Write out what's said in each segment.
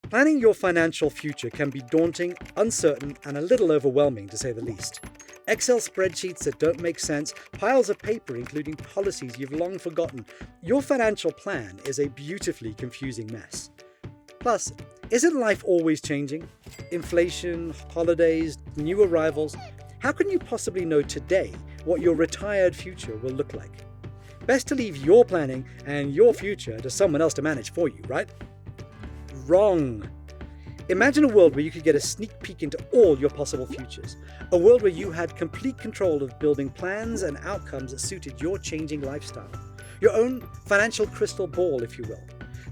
Planning your financial future can be daunting, uncertain, and a little overwhelming, to say the least. Excel spreadsheets that don't make sense, piles of paper including policies you've long forgotten. Your financial plan is a beautifully confusing mess. Plus, isn't life always changing? Inflation, holidays, new arrivals. How can you possibly know today what your retired future will look like? Best to leave your planning and your future to someone else to manage for you, right? Wrong. Imagine a world where you could get a sneak peek into all your possible futures. A world where you had complete control of building plans and outcomes that suited your changing lifestyle. Your own financial crystal ball, if you will,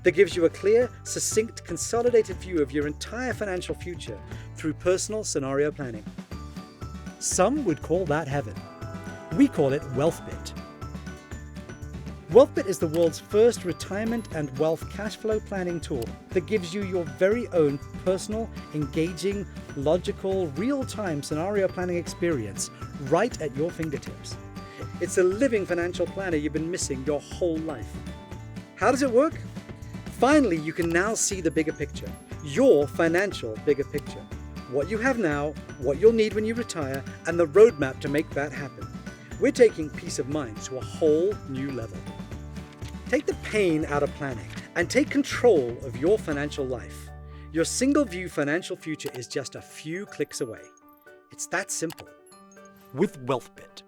that gives you a clear, succinct, consolidated view of your entire financial future through personal scenario planning. Some would call that heaven. We call it Wealthbit. Wealthbit is the world's first retirement and wealth cash flow planning tool that gives you your very own personal, engaging, logical, real-time scenario planning experience right at your fingertips. It's a living financial planner you've been missing your whole life. How does it work? Finally, you can now see the bigger picture, your financial bigger picture. What you have now, what you'll need when you retire, and the roadmap to make that happen. We're taking peace of mind to a whole new level. Take the pain out of planning and take control of your financial life. Your single view financial future is just a few clicks away. It's that simple with Wealthbit.